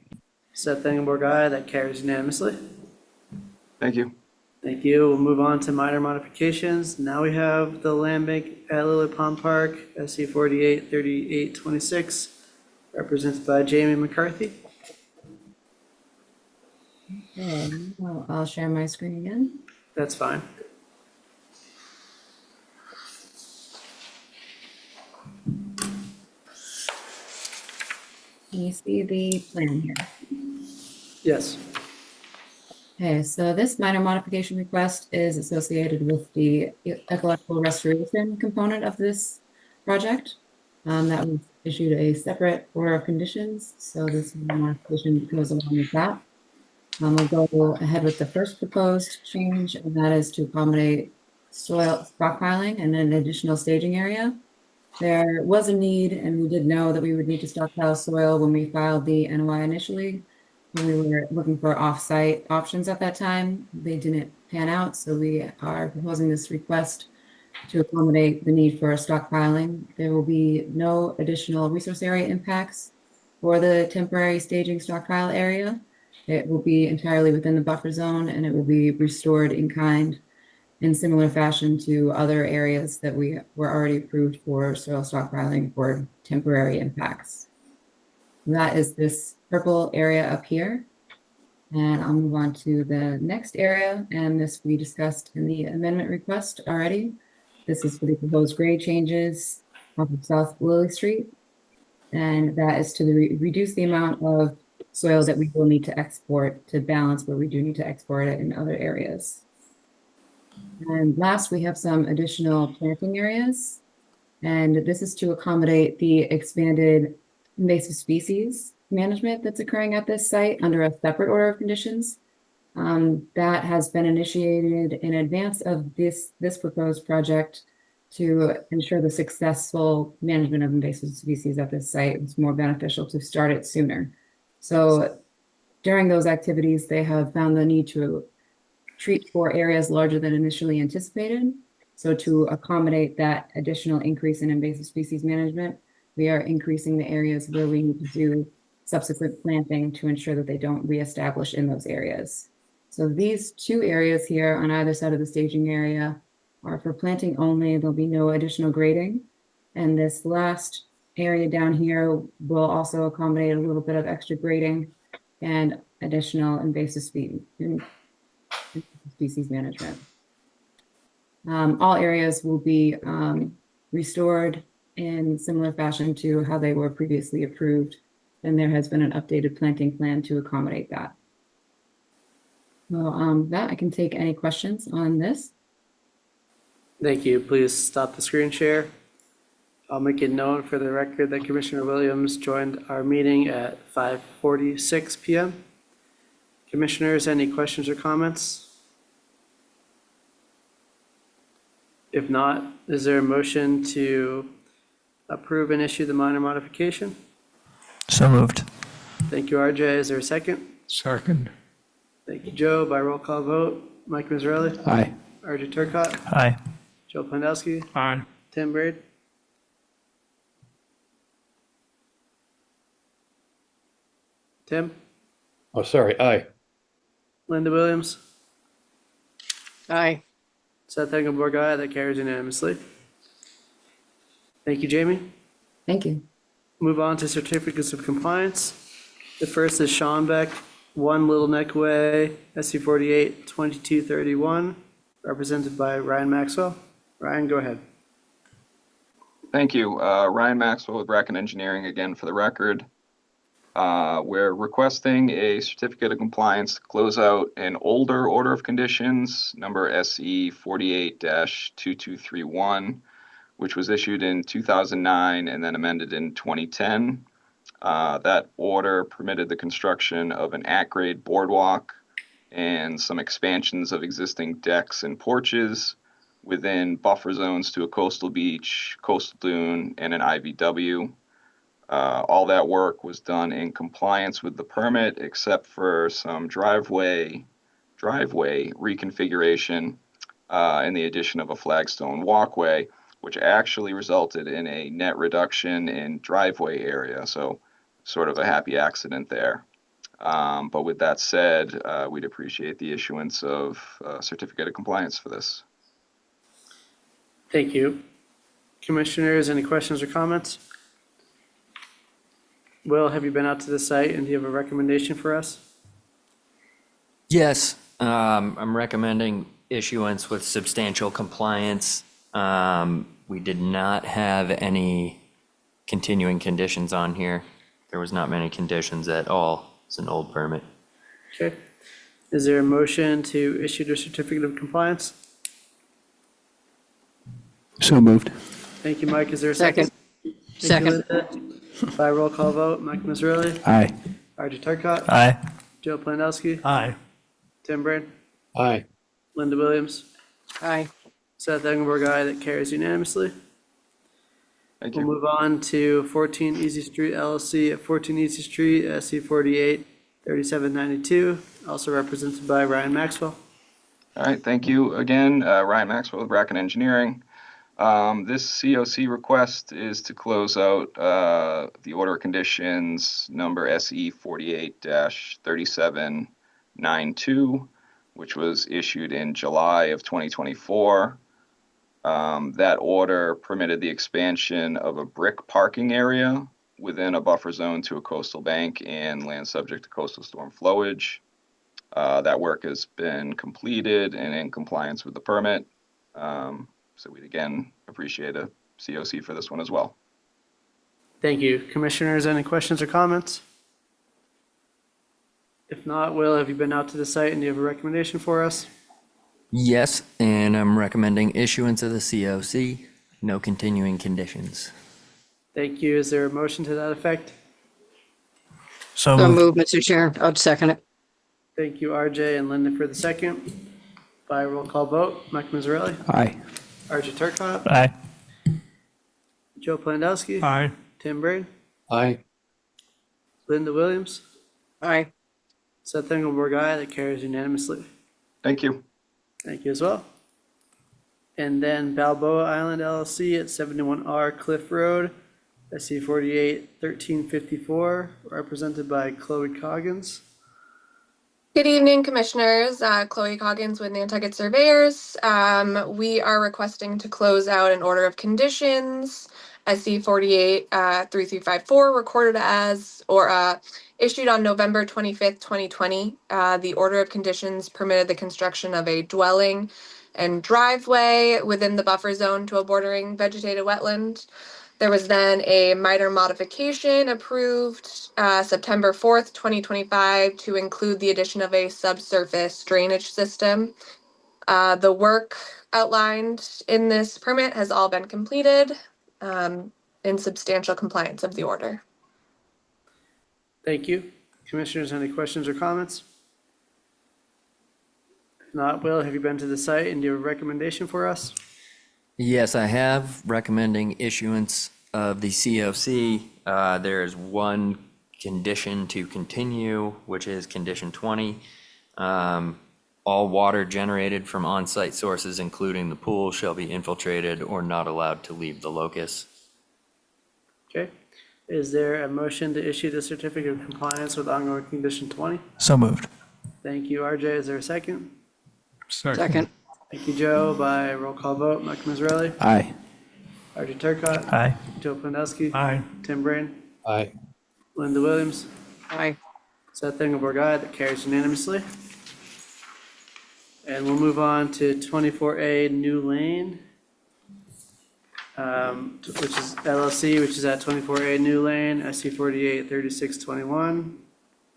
Seth Engelberg, aye. That carries unanimously. Thank you. Thank you. We'll move on to minor modifications. Now we have the land bank at Lily Pond Park, SC 48, 38, 26. represented by Jamie McCarthy. Okay, well, I'll share my screen again. That's fine. Can you see the plan here? Yes. Okay, so this minor modification request is associated with the ecological restoration component of this project. That was issued a separate order of conditions, so this modification goes along with that. We'll go ahead with the first proposed change, and that is to accommodate soil stockpiling and an additional staging area. There was a need, and we did know that we would need to stockpile soil when we filed the NOI initially. When we were looking for off-site options at that time, they didn't pan out, so we are proposing this request to accommodate the need for stockpiling. There will be no additional resource area impacts for the temporary staging stockpile area. It will be entirely within the buffer zone, and it will be restored in kind in similar fashion to other areas that we were already approved for soil stockpiling for temporary impacts. That is this purple area up here. And I'll move on to the next area, and this we discussed in the amendment request already. This is for the proposed grade changes off of South Lily Street. And that is to reduce the amount of soil that we will need to export to balance where we do need to export it in other areas. And last, we have some additional planting areas. And this is to accommodate the expanded invasive species management that's occurring at this site under a separate order of conditions. That has been initiated in advance of this proposed project to ensure the successful management of invasive species at this site. It's more beneficial to start it sooner. So during those activities, they have found the need to treat for areas larger than initially anticipated. So to accommodate that additional increase in invasive species management, we are increasing the areas where we need to do subsequent planting to ensure that they don't reestablish in those areas. So these two areas here on either side of the staging area are for planting only. There'll be no additional grading. And this last area down here will also accommodate a little bit of extra grading and additional invasive species management. All areas will be restored in similar fashion to how they were previously approved, and there has been an updated planting plan to accommodate that. Well, that I can take any questions on this. Thank you. Please stop the screen share. I'll make it known for the record that Commissioner Williams joined our meeting at 5:46 p.m. Commissioners, any questions or comments? If not, is there a motion to approve and issue the minor modification? So moved. Thank you, RJ. Is there a second? Second. Thank you, Joe. By roll call vote, Mike Mazzarelli, Aye. RJ Turcott, Aye. Joe Pandowski, Aye. Tim Braid. Tim, Oh, sorry, aye. Linda Williams, Aye. Seth Engelborg, aye. That carries unanimously. Thank you, Jamie. Thank you. Move on to certificates of compliance. The first is Sean Beck, 1 Little Neck Way, SC 48 2231, represented by Ryan Maxwell. Ryan, go ahead. Thank you. Ryan Maxwell with Bracken Engineering again for the record. We're requesting a certificate of compliance to close out an older order of conditions, number SE 48-2231, which was issued in 2009 and then amended in 2010. That order permitted the construction of an at-grade boardwalk and some expansions of existing decks and porches within buffer zones to a coastal beach, coastal dune, and an IVW. All that work was done in compliance with the permit, except for some driveway reconfiguration and the addition of a flagstone walkway, which actually resulted in a net reduction in driveway area. So sort of a happy accident there. But with that said, we'd appreciate the issuance of a certificate of compliance for this. Thank you. Commissioners, any questions or comments? Will, have you been out to the site and do you have a recommendation for us? Yes, I'm recommending issuance with substantial compliance. We did not have any continuing conditions on here. There was not many conditions at all. It's an old permit. Okay. Is there a motion to issue the certificate of compliance? So moved. Thank you, Mike. Is there a second? Second. Thank you, Linda. By roll call vote, Mike Mazzarelli, Aye. RJ Turcott, Aye. Joe Planowski, Aye. Tim Brain, Aye. Linda Williams, Aye. Seth Engelberg, aye. That carries unanimously. Thank We'll you. move on to 14 Easy Street LLC at 14 Easy Street, SC 48 3792, also represented by Ryan Maxwell. All right, thank you again. Ryan Maxwell with Bracken Engineering. This COC request is to close out the order of conditions number SE 48-3792, which was issued in July of 2024. That order permitted the expansion of a brick parking area within a buffer zone to a coastal bank and land subject to coastal storm flowage. That work has been completed and in compliance with the permit. So we'd again appreciate a COC for this one as well. Thank you. Commissioners, any questions or comments? If not, Will, have you been out to the site and do you have a recommendation for us? Yes, and I'm recommending issuance of the COC, no continuing conditions. Thank you. Is there a motion to that effect? So So moved. move, Mr. Chair. I'll second it. Thank you, RJ and Linda for the second. By roll call vote, Mike Mazzarelli, Aye. RJ Turcott, Aye. Joe Plandowski, Aye. Tim Brain, Aye. Linda Williams, Aye. Seth Engelberg, aye. That carries unanimously. Thank you. Thank you as well. And then Balboa Island LLC at 71R Cliff Road, SC 48 1354, represented by Chloe Coggins. Good evening, Commissioners. Chloe Coggins with Nantucket Surveyors. We are requesting to close out an order of conditions, SC 48 3354, recorded as or issued on November 25th, 2020. The order of conditions permitted the construction of a dwelling and driveway within the buffer zone to a bordering vegetated wetland. There was then a minor modification approved September 4th, 2025 to include the addition of a subsurface drainage system. The work outlined in this permit has all been completed in substantial compliance of the order. Thank you. Commissioners, any questions or comments? If not, Will, have you been to the site and do you have a recommendation for us? Yes, I have, recommending issuance of the COC. There is one condition to continue, which is condition 20. All water generated from on-site sources, including the pool, shall be infiltrated or not allowed to leave the locus. Okay. Is there a motion to issue the certificate of compliance with ongoing condition 20? So moved. Thank you, RJ. Is there a second? Second. Thank you, Joe. By roll call vote, Mike Mazzarelli, Aye. RJ Turcott, Aye. Joe Plandowski, Aye. Tim Brain, Aye. Linda Williams, Aye. Seth Engelberg, aye. That carries unanimously. And we'll move on to 24A New Lane, which is LLC, which is at 24A New Lane, SC 48 3621,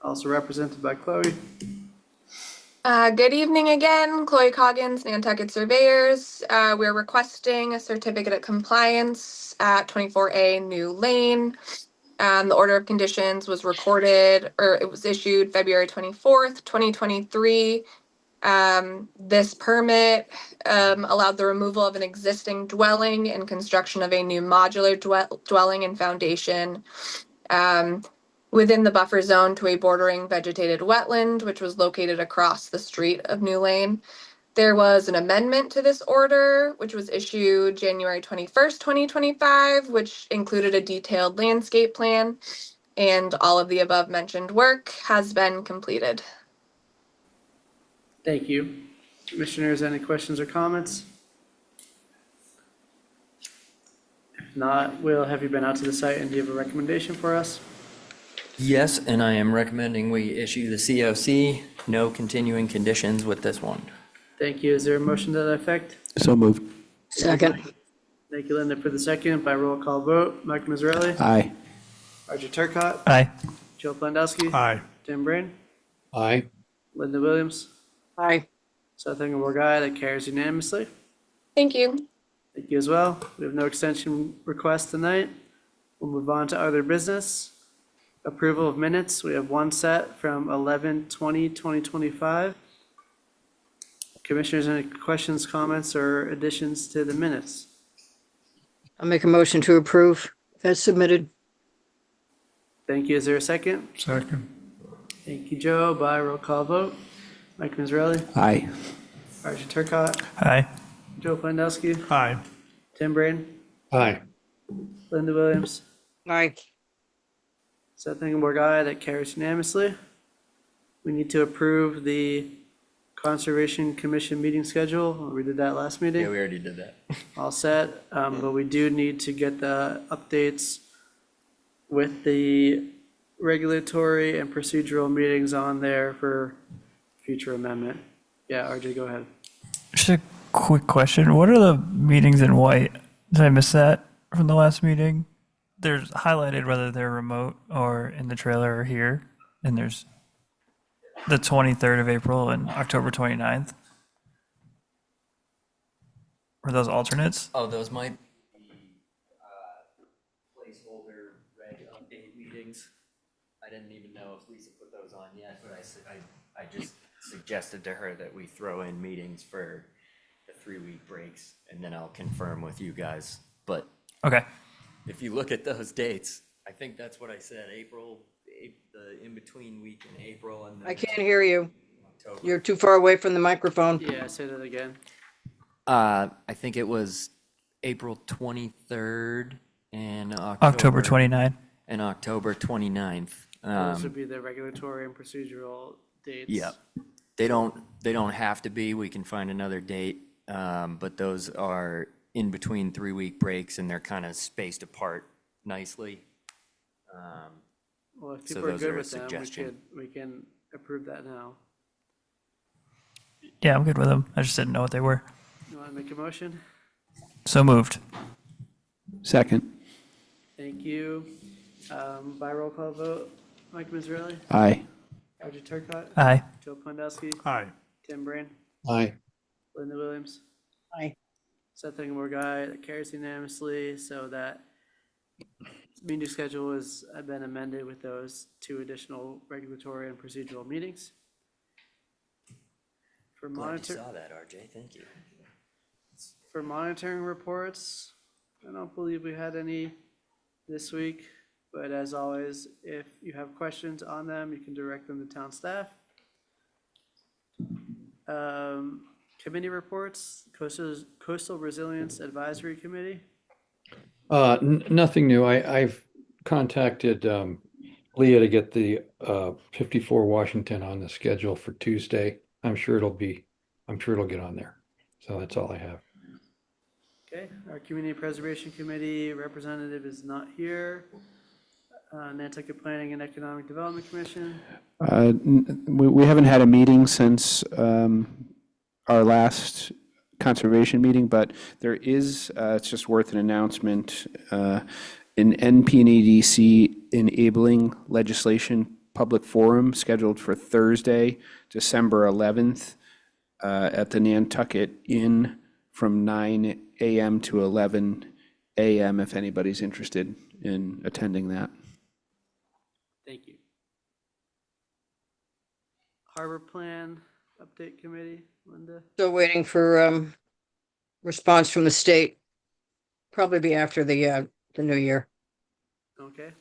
also represented by Chloe. Good evening again, Chloe Coggins, Nantucket Surveyors. We're requesting a certificate of compliance at 24A New Lane. The order of conditions was recorded, or it was issued February 24th, 2023. This permit allowed the removal of an existing dwelling and construction of a new modular dwelling and foundation within the buffer zone to a bordering vegetated wetland, which was located across the street of New Lane. There was an amendment to this order, which was issued January 21st, 2025, which included a detailed landscape plan, and all of the above mentioned work has been completed. Thank you. Commissioners, any questions or comments? If not, Will, have you been out to the site and do you have a recommendation for us? Yes, and I am recommending we issue the COC, no continuing conditions with this one. Thank you. Is there a motion to that effect? So moved. Second. Thank you, Linda, for the second. By roll call vote, Mike Mazzarelli. Aye. Archie Turcott. Aye. Joe Plandowski. Aye. Tim Brain. Aye. Linda Williams. Aye. Seth Engelborg, aye. That carries unanimously. Thank you. Thank you as well. We have no extension requests tonight. We'll move on to other business. Approval of minutes. We have one set from 11/20/2025. Commissioners, any questions, comments, or additions to the minutes? I'll make a motion to approve as submitted. Thank you. Is there a second? Second. Thank you, Joe. By roll call vote. Mike Mazzarelli. Aye. Archie Turcott. Aye. Joe Plandowski. Aye. Tim Brain. Aye. Linda Williams. Aye. Seth Engelborg, aye. That carries unanimously. We need to approve the Conservation Commission meeting schedule. We did that last meeting. Yeah, we already did that. All set, but we do need to get the updates with the regulatory and procedural meetings on there for future amendment. Yeah, RJ, go ahead. Just a quick question. What are the meetings in white? Did I miss that from the last meeting? There's highlighted whether they're remote or in the trailer or here. And there's the 23rd of April and October 29th. Were those alternates? Oh, those might be placeholder reg update meetings. I didn't even know if Lisa put those on yet, but I just suggested to her that we throw in meetings for the 3-week breaks, and then I'll confirm with you guys. But Okay. if you look at those dates, I think that's what I said, the in-between week in April and then I can't hear you. October. You're too far away from the microphone. Yeah, say that again. I think it was April 23rd and October 29th. and October 29th. Those would be the regulatory and procedural dates. Yeah, they don't have to be. We can find another date, but those are in between 3-week breaks, and they're kind of spaced apart nicely. Well, if So people are those good are a with them, suggestion. we can approve that now. Yeah, I'm good with them. I just didn't know what they were. You want to make a motion? So moved. Second. Thank you. By roll call vote, Mike Mazzarelli, Aye. Archie Turcott, Aye. Joe Plandowski, Aye. Tim Brain, Aye. Linda Williams. Aye. Seth Engelborg, aye. That carries unanimously, so that meeting schedule has been amended with those 2 additional regulatory and procedural meetings. For Glad you monitor, saw that, RJ. Thank you. for monitoring reports, I don't believe we had any this week, but as always, if you have questions on them, you can direct them to town staff. Committee reports, Coastal Resilience Advisory Committee. Nothing new. I've contacted Leah to get the 54 Washington on the schedule for Tuesday. I'm sure it'll get on there. So that's all I have. Okay, our Community Preservation Committee representative is not here. Nantucket Planning and Economic Development Commission. We haven't had a meeting since our last conservation meeting, but there is, it's just worth an announcement, an NP&EDC enabling legislation public forum scheduled for Thursday, December 11th, at the Nantucket Inn from 9 a.m. to 11 a.m. if anybody's interested in attending that. Thank you. Harbor Plan Update Committee, Linda. Still waiting for response from the state. Probably be after the new year. Okay.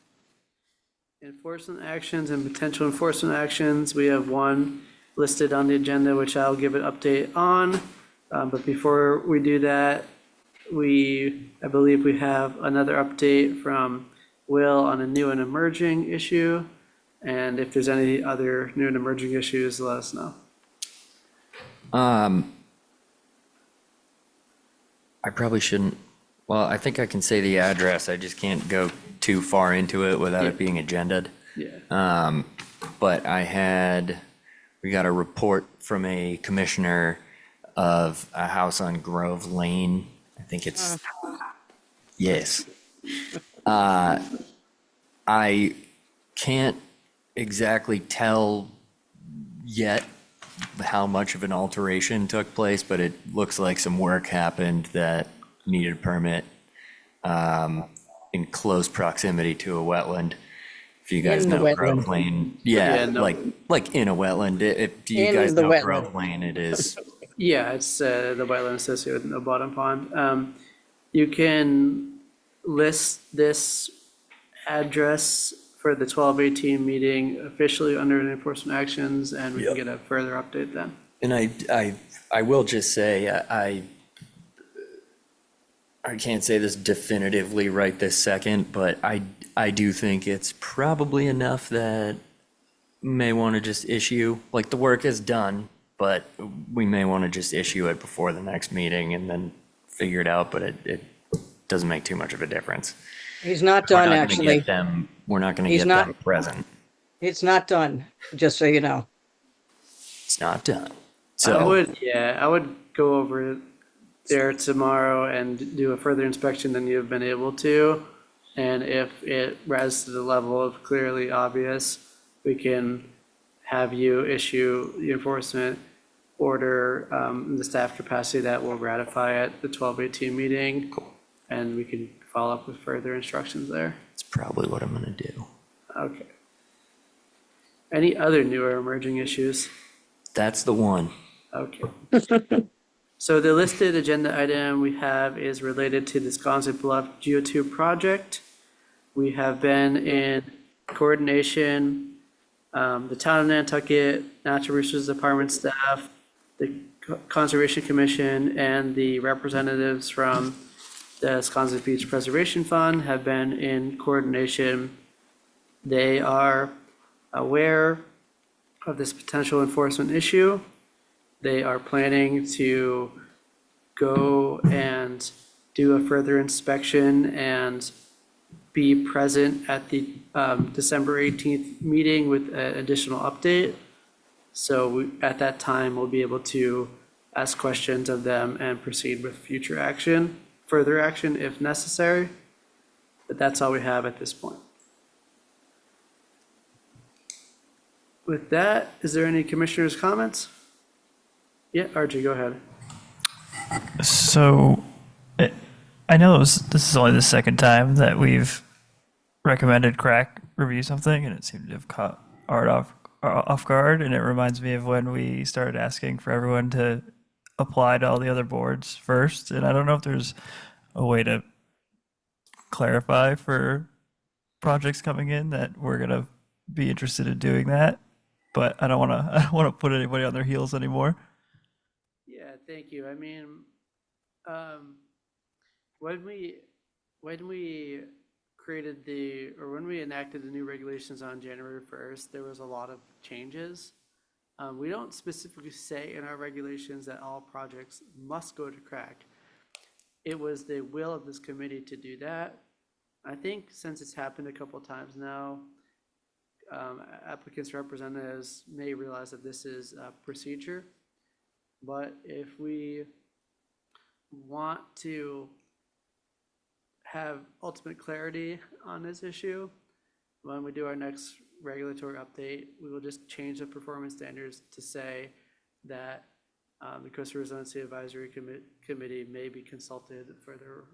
Enforcement actions and potential enforcement actions. We have one listed on the agenda, which I'll give an update on. But before we do that, I believe we have another update from Will on a new and emerging issue. And if there's any other new and emerging issues, let us know. I probably shouldn't. Well, I think I can say the address. I just can't go too far into it without it being agended. Yeah. But we got a report from a commissioner of a house on Grove Lane. I think it's, yes. I can't exactly tell yet how much of an alteration took place, but it looks like some work happened that needed a permit in close proximity to a wetland. If you guys In the know Grove wetland. Lane, Yeah, yeah, no. like in a wetland. Do you In guys the know wetland. Grove Lane? It is. Yeah, it's the wetland associated with the bottom pond. You can list this address for the 12/18 meeting officially under enforcement actions, and we can get a further update then. And I will just say, I can't say this definitively right this second, but I do think it's probably enough that may want to just issue, like the work is done, but we may want to just issue it before the next meeting and then figure it out, but it doesn't make too much of a difference. He's not We're done, not gonna actually. get them, we're not gonna He's get not- them present. It's not done, just so you know. It's not done. I So, would go over there tomorrow and do a further inspection than you've been able to. And if it rises to the level of clearly obvious, we can have you issue the enforcement order in the staff capacity that will ratify at the 12/18 meeting. And we can follow up with further instructions there. it's probably what I'm gonna do. Okay. Any other new or emerging issues? That's the one. Okay. So the listed agenda item we have is related to the Sconset Bluff Geotube project. We have been in coordination, the town of Nantucket, Natural Resources Department staff, the Conservation Commission, and the representatives from the Sconset Beach Preservation Fund have been in coordination. They are aware of this potential enforcement issue. They are planning to go and do a further inspection and be present at the December 18th meeting with an additional update. So at that time, we'll be able to ask questions of them and proceed with further action if necessary. But that's all we have at this point. With that, is there any commissioners' comments? Yeah, RJ, go ahead. So, I know this is only the second time that we've recommended crack review something, and it seemed to have caught Art off guard. And it reminds me of when we started asking for everyone to apply to all the other boards first. And I don't know if there's a way to clarify for projects coming in that we're gonna be interested in doing that. But I don't want to put anybody on their heels anymore. Yeah, thank you. I mean, when we created when we enacted the new regulations on January 1st, there was a lot of changes. We don't specifically say in our regulations that all projects must go to crack. It was the will of this committee to do that. I think since it's happened a couple of times now, applicants' representatives may realize that this is a procedure. But if we want to have ultimate clarity on this issue, when we do our next regulatory update, we will just change the performance standards to say that the Coastal Resiliency Advisory Committee may be consulted for their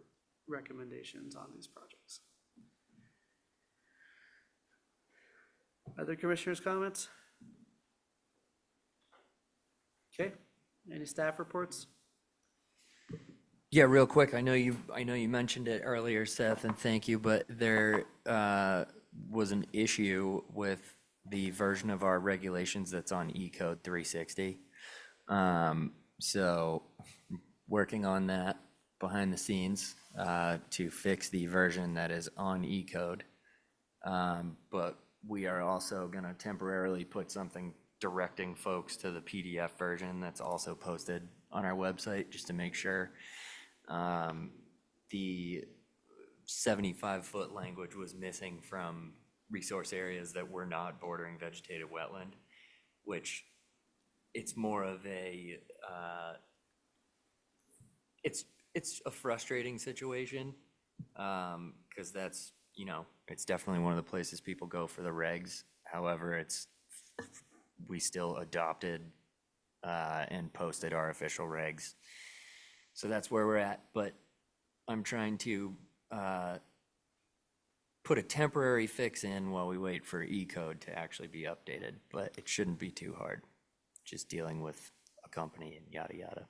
recommendations on these projects. Other commissioners' comments? Okay, any staff reports? Yeah, real quick, I know you mentioned it earlier, Seth, and thank you, but there was an issue with the version of our regulations that's on E-code 360. So working on that behind the scenes to fix the version that is on E-code. But we are also gonna temporarily put something directing folks to the PDF version that's also posted on our website, just to make sure. The 75-foot language was missing from resource areas that were not bordering vegetated wetland, which it's more of a, it's a frustrating situation, because that's, it's definitely one of the places people go for the regs. However, we still adopted and posted our official regs. So that's where we're at, but I'm trying to put a temporary fix in while we wait for E-code to actually be updated, but it shouldn't be too hard, just dealing with a company and yada yada.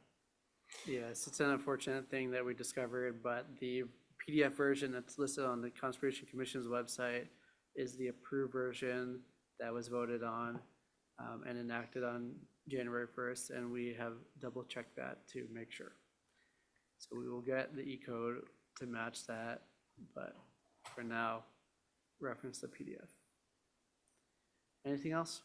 Yes, it's an unfortunate thing that we discovered, but the PDF version that's listed on the Conservation Commission's website is the approved version that was voted on and enacted on January 1st, and we have double checked that to make sure. So we will get the E-code to match that, but for now, reference the PDF. Anything else?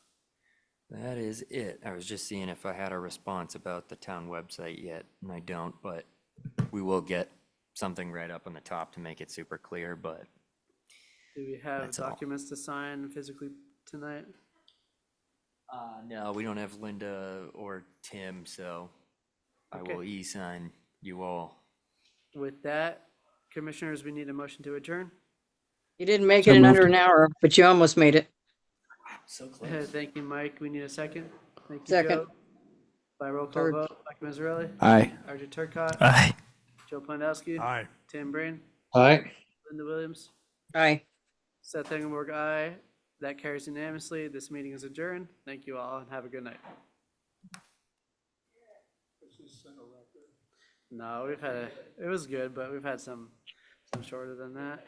That is it. I was just seeing if I had a response about the town website yet, and I don't, but we will get something right up on the top to make it super clear, but Do we have That's all. documents to sign physically tonight? no, we don't have Linda or Tim, so I Okay. will e-sign you all. With that, commissioners, we need a motion to adjourn. You didn't make So it in under moved. an hour, but you almost made it. So close. Thank you, Mike. We need a second. Thank you, Second. Joe. By roll call Third. vote, Mike Mazzarelli, Aye. RJ Turcott, Aye. Joe Plandowski. Aye. Tim Brain, All right. Linda Williams, Aye. Seth Engelberg, aye. That carries unanimously. This meeting is adjourned. Thank you all and have a good night. No, it was good, but we've had some shorter than that.